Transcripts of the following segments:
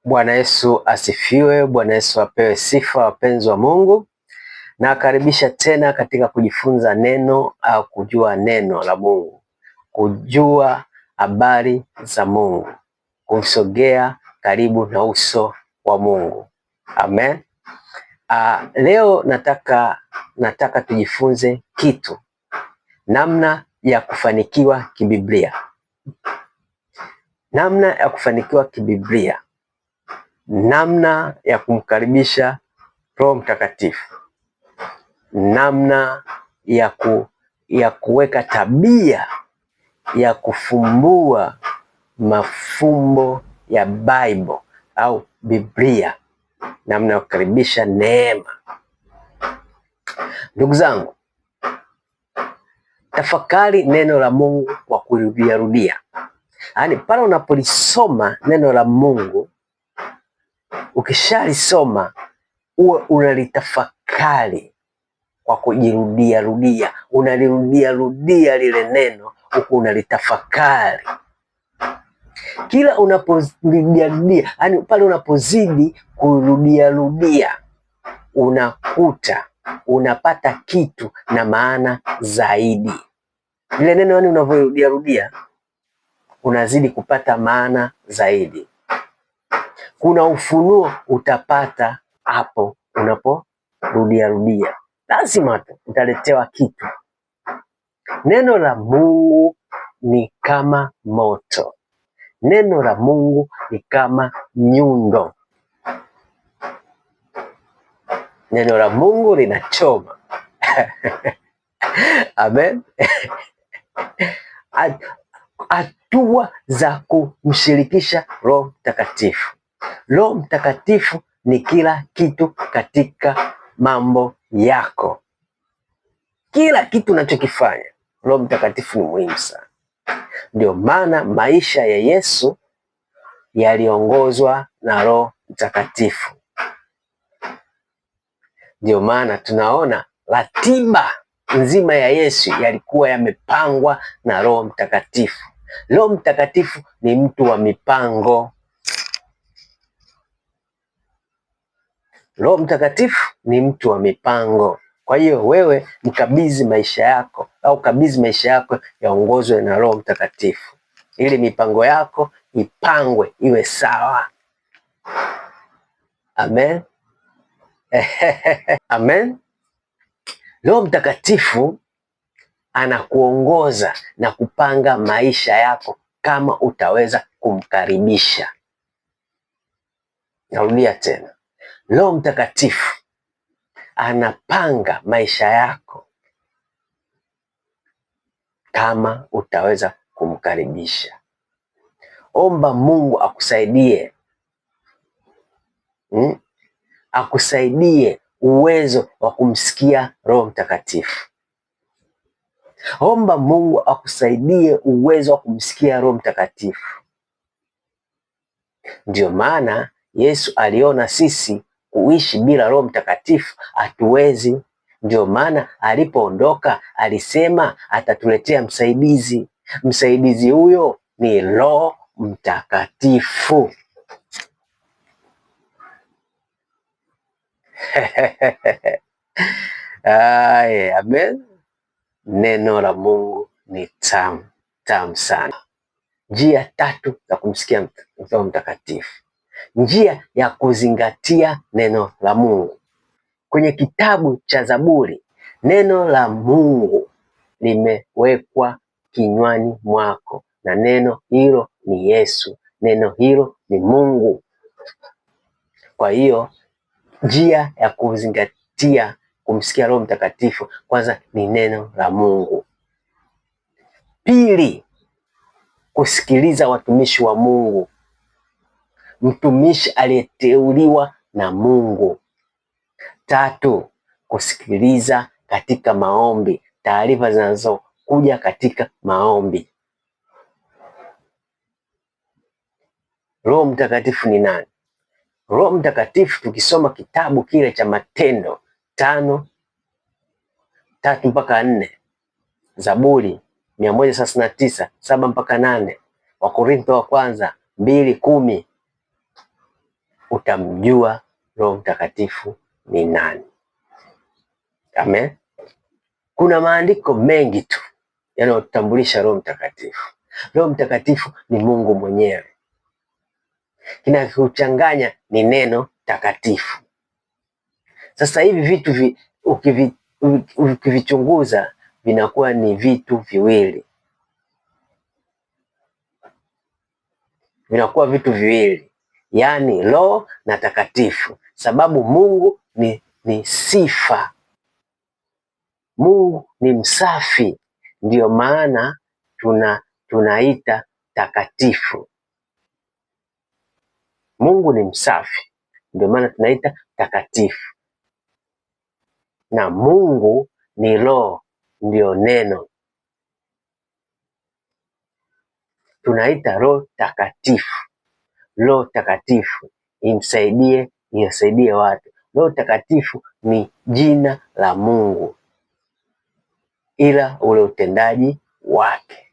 Bwana Yesu asifiwe. Bwana Yesu apewe sifa, wapenzi wa Mungu. Nakaribisha tena katika kujifunza neno au kujua neno la Mungu, kujua habari za Mungu, kusogea karibu na uso wa Mungu. Amen. Leo nataka tujifunze kitu, namna ya kufanikiwa kibiblia. Namna ya kufanikiwa kibiblia, namna ya kumkaribisha Roho Mtakatifu, namna ya kuweka tabia ya kufumbua mafumbo ya Bible au Biblia, namna ya kukaribisha neema. Ndugu zangu, tafakari neno la Mungu kwa kurudia. Yaani pale unapolisoma neno la Mungu, ukishalisoma uwe unalitafakari kwa kujirudia, unalirudia lile neno huku unalitafakari. Kila unaporudia, yaani pale unapozidi kurudia, unakuta unapata kitu na maana zaidi. Lile neno yaani unavyorudia unazidi kupata maana zaidi. Kuna ufunuo utapata hapo unaporudia. Lazima tu utaletewa kitu. Neno la Mungu ni kama moto. Neno la Mungu ni kama nyundo. Neno la Mungu linachoma. Amen. Hatua za kumshirikisha Roho Mtakatifu. Roho Mtakatifu ni kila kitu katika mambo yako. Kila kitu unachokifanya, Roho Mtakatifu ni muhimu sana. Ndio maana maisha ya Yesu yaliongozwa na Roho Mtakatifu. Ndio maana tunaona ratiba nzima ya Yesu yalikuwa yamepangwa na Roho Mtakatifu. Roho Mtakatifu ni mtu wa mipango. Roho Mtakatifu ni mtu wa mipango. Kwa hiyo wewe mkabidhi maisha yako au kabidhi maisha yako yaongozwe na Roho Mtakatifu, ili mipango yako ipangwe iwe sawa. Amen. Amen. Roho Mtakatifu anakuongoza na kupanga maisha yako kama utaweza kumkaribisha. Narudia tena. Roho Mtakatifu anapanga maisha yako kama utaweza kumkaribisha. Omba Mungu akusaidie. Akusaidie uwezo wa kumsikia Roho Mtakatifu. Omba Mungu akusaidie uwezo wa kumsikia Roho Mtakatifu. Ndio maana Yesu aliona sisi kuishi bila Roho Mtakatifu hatuwezi. Ndio maana alipoondoka alisema atatuletea msaidizi. Msaidizi huyo ni Roho Mtakatifu. Amen. Neno la Mungu ni tamu sana. Njia 3 za kumsikia Roho Mtakatifu. Njia ya kuzingatia neno la Mungu. Kwenye kitabu cha Zaburi, neno la Mungu limewekwa kinywani mwako, na neno hilo ni Yesu. Neno hilo ni Mungu. Kwa hiyo njia ya kuzingatia kumsikia Roho Mtakatifu kwanza ni neno la Mungu. Pili, kusikiliza watumishi wa Mungu. Mtumishi aliyeteuliwa na Mungu. 3, kusikiliza katika maombi, taarifa zinazokuja katika maombi. Roho Mtakatifu ni nani? Roho Mtakatifu, tukisoma kitabu kile cha Matendo 5:3-4, Zaburi 139 7-8, Wakorintho wa kwanza 2:10, utamjua Roho Mtakatifu ni nani. Amen. Kuna maandiko mengi tu yanayotambulisha Roho Mtakatifu. Roho Mtakatifu ni Mungu mwenyewe. Kinachochanganya ni neno takatifu. Sasa hivi vitu ukivichunguza vinakuwa ni vitu viwili, yaani roho na takatifu, sababu Mungu ni sifa. Mungu ni msafi, ndiyo maana tunaita takatifu. Mungu ni msafi, ndio maana tunaita takatifu, na Mungu ni roho, ndio neno tunaita Roho Takatifu. Roho Takatifu iwasaidie watu. Roho Takatifu ni jina la Mungu, ila ule utendaji wake.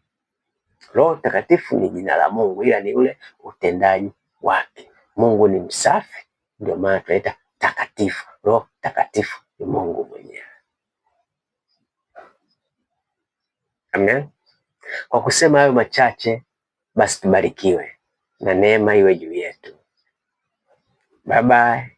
Roho Takatifu ni jina la Mungu, ila ni ule utendaji wake. Mungu ni msafi, ndio maana tunaita takatifu. Roho Takatifu ni Mungu mwenyewe. Amen. Kwa kusema hayo machache, basi tubarikiwe na neema iwe juu yetu. Bye bye.